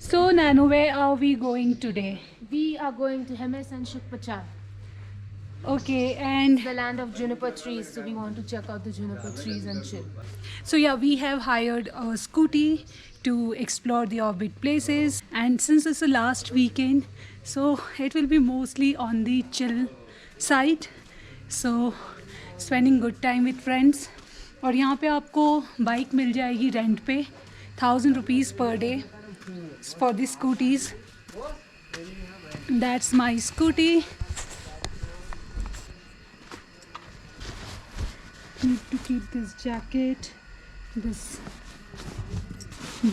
So, Nano, where are we going today? We are going to Hemes and Shukpachar, Okay, and the land of juniper trees. So we want to check out the juniper trees and chill. so yeah, we have hired a scooty to explore the orbit places. And since it's the last weekend, so it will be mostly on the chill side. So, spending good time with friends. और यहाँ पे आपको bike मिल जाएगी rent पे 1000 rupees per day for the scooties. That's my scooty. Need to keep this jacket, this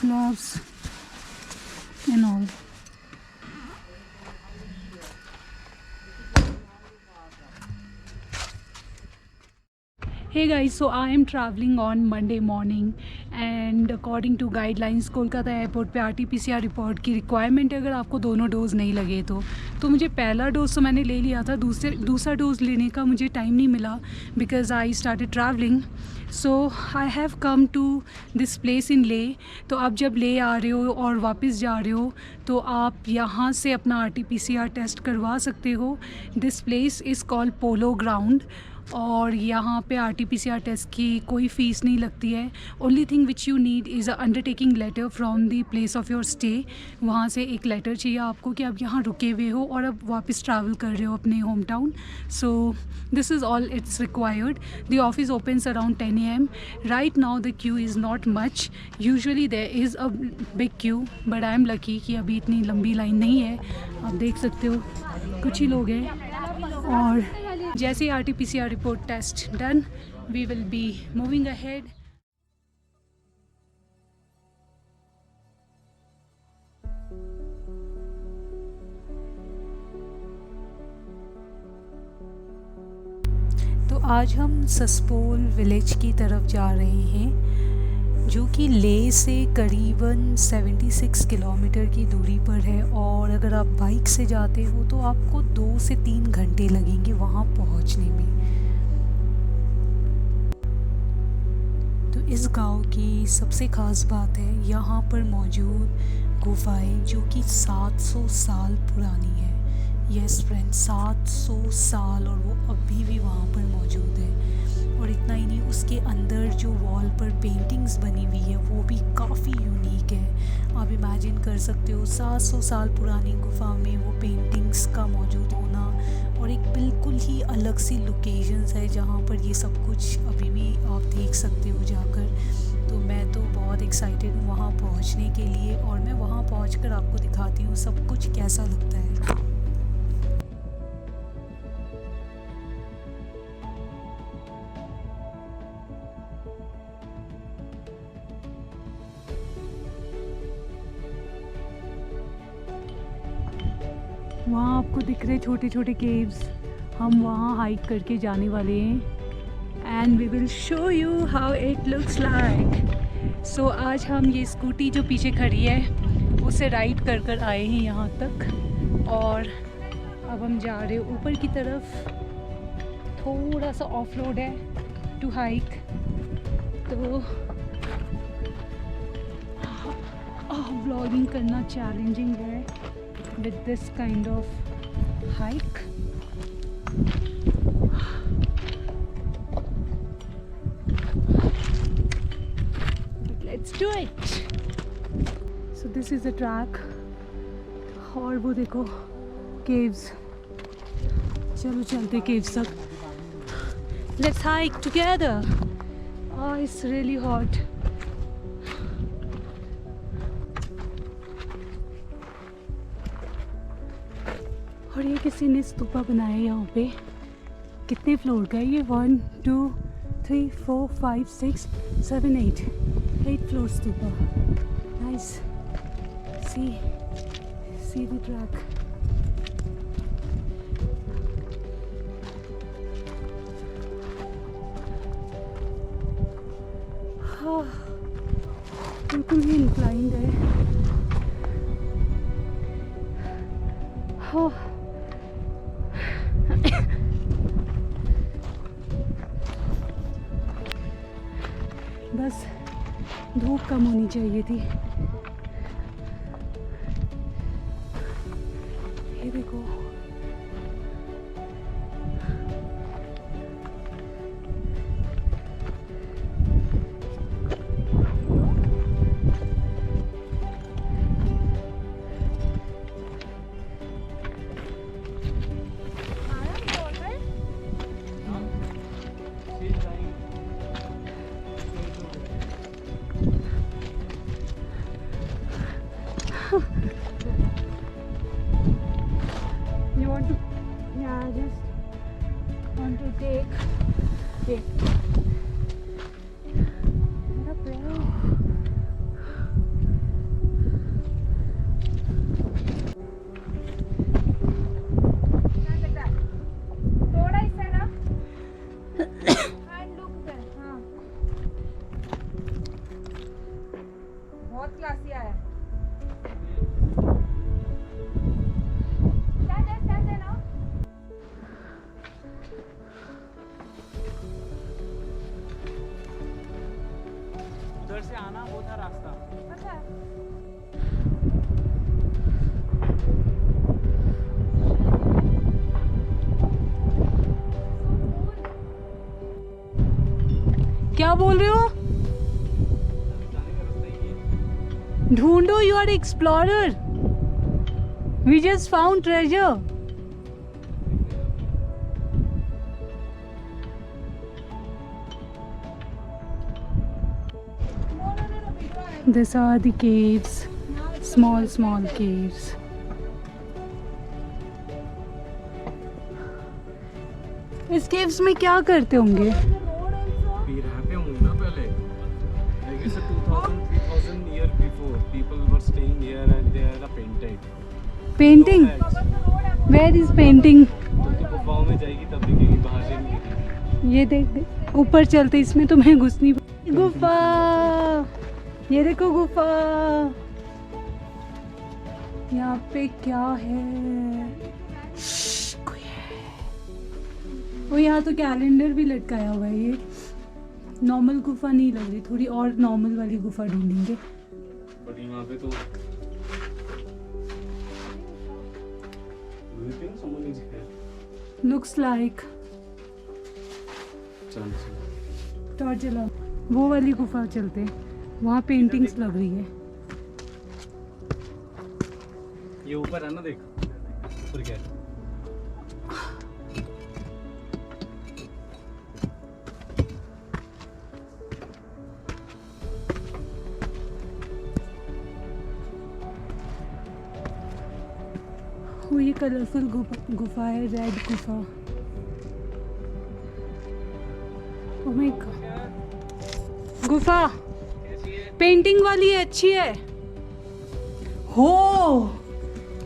gloves and all. Hey guys, so I am traveling on Monday morning and according to guidelines Kolkata airport पे RT-PCR report की requirement है अगर आपको दोनों dose नहीं लगे तो मुझे पहला डोज़ तो मैंने ले लिया था, दूसरा डोज़ लेने का मुझे टाइम नहीं मिला because I started travelling. So I have come to this place in Leh. तो आप जब ले आ रहे हो और वापस जा रहे हो तो आप यहाँ से अपना RT-PCR टेस्ट करवा सकते हो. This place is called polo ground और यहाँ पे RT-PCR टेस्ट की कोई फ़ीस नहीं लगती है. Only thing which you need is a undertaking letter from the place of your stay. वहाँ से एक लेटर चाहिए आपको कि आप यहाँ रुके हुए हो और अब वापस ट्रैवल कर रहे हो अपने home town. So this is all it's required. The office opens around 10 AM. Right now the queue is not much. Usually there is a big queue but I am lucky कि अभी इतनी लंबी line नहीं है. आप देख सकते हो कुछ ही लोग हैं और जैसे ही RT-PCR report test done we will be moving ahead. तो आज हम सस्पोल विलेज की तरफ जा रहे हैं जो कि ले से करीबन 76 किलोमीटर की दूरी पर है और अगर आप बाइक से जाते हो तो आपको 2 से 3 घंटे लगेंगे वहाँ पहुँचने में. तो इस गांव की सबसे ख़ास बात है यहाँ पर मौजूद गुफाएं जो कि 700 साल पुरानी है. यस फ्रेंड, 700 साल और वो अभी भी वहाँ पर मौजूद है. और इतना ही नहीं, उसके अंदर जो वॉल पर पेंटिंग्स बनी हुई है वो भी काफ़ी यूनिक है. आप इमेजिन कर सकते हो 700 साल पुरानी गुफा में वो पेंटिंग्स का मौजूद होना और एक बिल्कुल ही अलग सी लोकेशंस है जहाँ पर ये सब कुछ अभी भी आप देख सकते हो जाकर. तो मैं तो बहुत एक्साइटेड हूँ वहाँ पहुँचने के लिए और मैं वहाँ पहुँचकर आपको दिखाती हूँ सब कुछ कैसा लगता है. वहाँ आपको दिख रहे छोटे छोटे केव्स. हम वहाँ हाइक करके जाने वाले हैं and we will show you how it looks like. So आज हम ये स्कूटी जो पीछे खड़ी है उसे राइड कर कर आए हैं यहाँ तक और अब हम जा रहे हैं ऊपर की तरफ. थोड़ा सा ऑफ रोड है टू हाइक. तो व्लॉगिंग करना चैलेंजिंग है with this kind of hike. But let's do it. So this is the track. और वो देखो caves. चलो चलते caves तक. Let's hike together. Oh, it's really hot. और ये किसी ने स्तूपा बनाया है यहाँ पे. कितने फ्लोर का है ये? 1 2 3 4 5 6 7 8 floor stupa. Nice. See the track. हाँ बिल्कुल ही इंक्लाइंड है. हाँ बस धूप कम होनी चाहिए थी. ये देखो You want to? Yeah, I just want to take. Okay. मेरा पैर. थोड़ा इस तरफ. And look there. हाँ. बहुत क्लासी आया. उधर से आना वो था रास्ता. अच्छा. क्या बोल रहे हो? जाने का रास्ता ही है. ढूंढो, you are explorer. We just found treasure. These are the caves, small caves. इस caves में क्या करते होंगे? फिर रहते होंगे ना पहले. I guess 2000-3000 year before people were staying here and they are painted. Painting? Where is painting? तो तू गुफाओं में जाएगी तब दिखेगी, बाहर से नहीं दिखेगी. ये देख, ऊपर चलते, इसमें तो मैं घुस नहीं. गुफा, ये देखो गुफा. यहाँ पे क्या है? कोई है. वो यहाँ तो कैलेंडर भी लटकाया हुआ है. ये नॉर्मल गुफा नहीं लग रही, थोड़ी और नॉर्मल वाली गुफा ढूंढेंगे. बट यहाँ पे तो Do you think someone is here? Looks like. चल टॉर्च जला. वो वाली गुफा चलते, वहाँ पेंटिंग्स लग रही है. ये ऊपर है ना, देख ऊपर क्या है. वो ये कलरफुल गुफा है, रेड गुफा. Oh my God. गुफा पेंटिंग वाली है, अच्छी है. हो,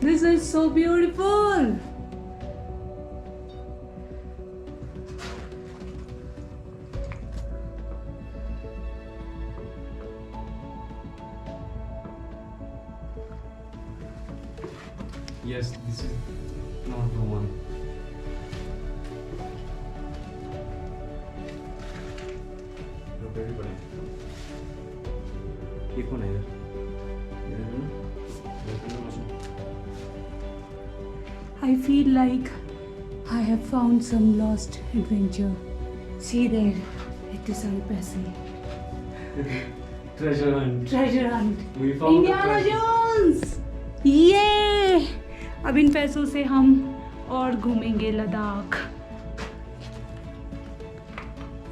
this is so beautiful. Yes, this is not the one. रुपए भी बड़े. ये कौन है इधर? ये है ना? ये है ना machine. I feel like I have found some lost adventure. See there, it is our पैसे. Treasure hunt. Treasure hunt. We found the Indiana treasure. Jones. ये अब इन पैसों से हम और घूमेंगे लद्दाख.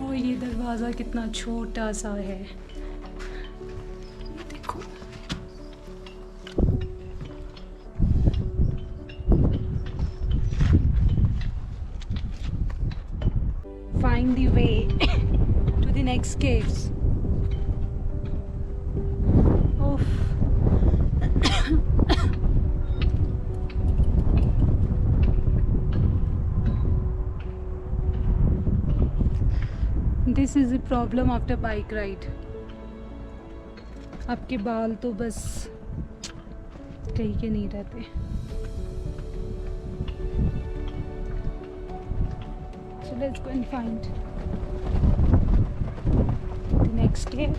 और ये दरवाज़ा कितना छोटा सा है, देखो. Find the way to the next caves. Oof. This is the problem after bike ride. आपके बाल तो बस कहीं के नहीं रहते. So let's go and find the next cave.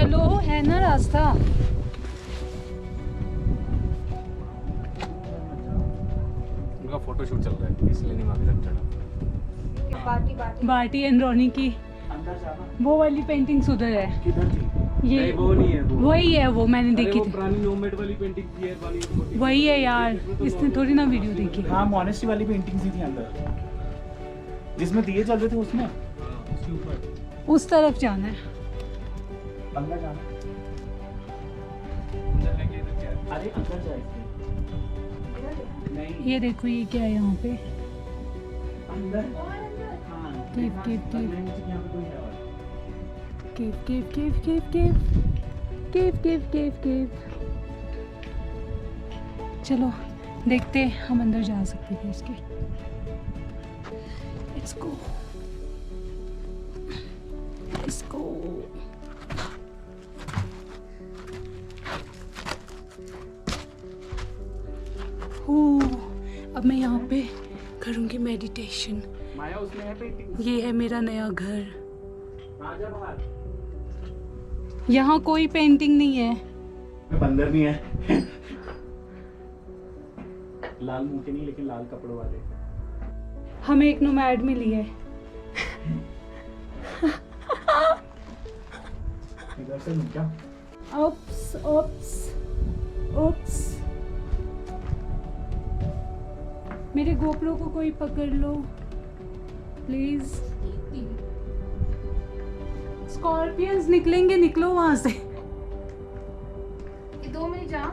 चलो, है ना रास्ता। उनका फोटोशूट चल रहा है इसलिए नहीं मांग सकता। पार्टी बाटी एंड रोनी की अंदर जाना। वो वाली पेंटिंग्स उधर है। किधर थी? ये नहीं, वो नहीं है वो। वही है, वो मैंने अरे देखी वो थी। पुरानी नोमैड वाली पेंटिंग थी यार वाली छोटी। वही है यार, इसने थोड़ी ना वीडियो देखी। हाँ मोनेस्ट्री वाली पेंटिंग्स ही थी अंदर, जिसमें दिए चल रहे थे उसमें। हाँ, उसके ऊपर उस तरफ जाना है। अंदर जाना। अंदर है कि इधर क्या है? अरे अंदर जाए नहीं, ये देखो, ये क्या है यहाँ पे। अंदर। हाँ केव केव केव यहाँ पे कोई है और। केव केव केव केव केव केव केव केव केव। चलो देखते हैं, हम अंदर जा सकते थे इसके। Let's go, let's go. अब मैं यहाँ पे करूँगी मेडिटेशन। माया उसमें है पेंटिंग। ये है मेरा नया घर। आजा बाहर। यहाँ कोई पेंटिंग नहीं है। बंदर भी है। लाल मुंह के नहीं, लेकिन लाल कपड़ों वाले। हमें एक नोमैड मिली है। इधर से नहीं क्या? Oops oops oops. मेरे गोप्रो को कोई पकड़ लो प्लीज। स्कॉर्पियंस निकलेंगे, निकलो वहां से। ये 2 मिनट जा।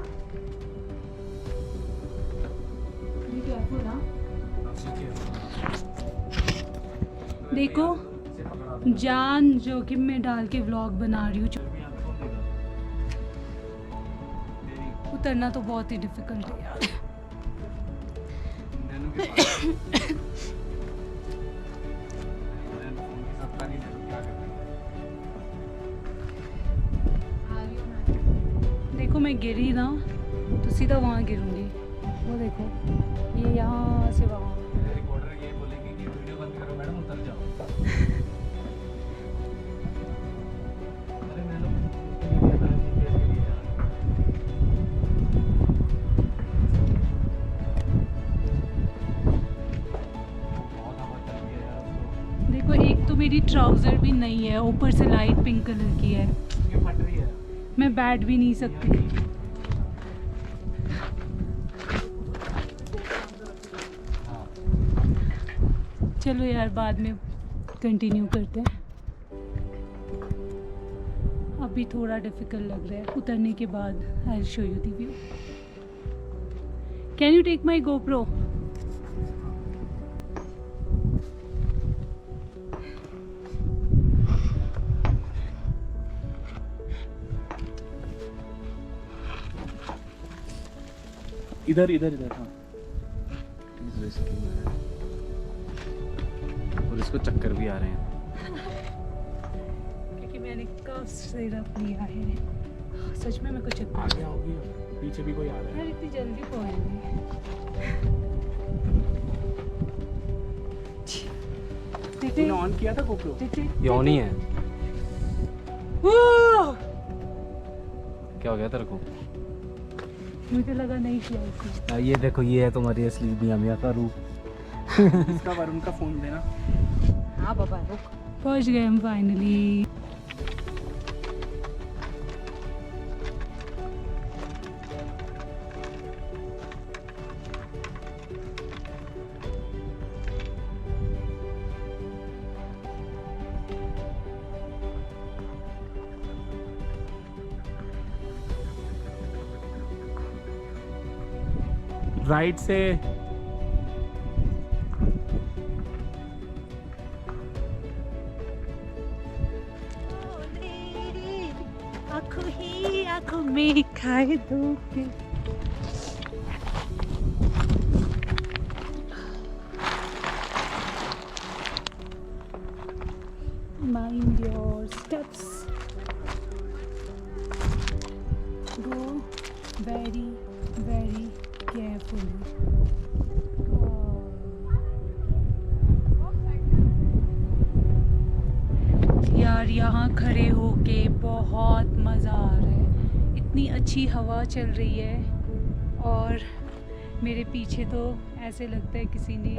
देखो, जान जोखिम में डाल के व्लॉग बना रही हूँ। उतरना तो बहुत ही डिफिकल्ट है यार। नैनो के पास। नैनो फोन के साथ नहीं नैनो क्या कर रही है? देखो, मैं गिरी ना तो सीधा वहाँ गिरूंगी। वो देखो, ये यहाँ से वहाँ। मेरे रिकॉर्डर ये बोलेगी कि वीडियो बंद करो मैडम, उतर जाओ। अरे नैनो ये था GPS के लिए यार। बहुत हवा चल रही है यार अब तो। देखो, एक तो मेरी ट्राउज़र भी नहीं है, ऊपर से लाइट पिंक कलर की है। ये फट रही है। मैं बैठ भी नहीं सकती। हाँ। चलो यार, बाद में कंटिन्यू करते हैं। अभी थोड़ा डिफिकल्ट लग रहा है, उतरने के बाद I will show you the view. Can you take my GoPro? इधर इधर इधर। हाँ He's risky man. और इसको चक्कर भी आ रहे हैं। क्योंकि मैंने कफ सिरप लिया है। सच में मेरे को चक्कर आगे आओगी, पीछे भी कोई आ रहा है। यार, इतनी जल्दी पहुंच तूने गई। ऑन किया था गोप्रो? ये ऑन ही है। क्या हो गया तेरे को? मुझे लगा नहीं किया इसने। ये देखो, ये है तुम्हारी असली मियां मियां का रूप। इसका वरुण का फोन देना। हाँ बाबा रुक। पहुंच गए हम फाइनली। राइट से आँखों ही आँखों में खाए दो के। Mind your steps. Go very, very carefully. यार यार यहाँ खड़े होके बहुत मज़ा आ रहा है, इतनी अच्छी हवा चल रही है और मेरे पीछे तो ऐसे लगता है किसी ने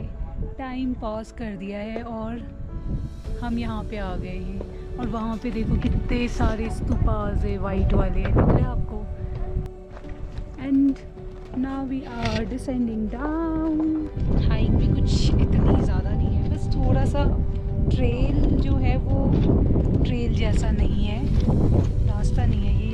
टाइम पास कर दिया है और हम यहाँ पे आ गए हैं। और वहाँ पे देखो कितने सारे स्तूपास है वाइट वाले, दिख रहे हैं आपको। And now we are descending down. Hike भी कुछ इतनी ज़्यादा नहीं है, बस थोड़ा सा ट्रेल जो है वो ट्रेल जैसा नहीं है, रास्ता नहीं है ये,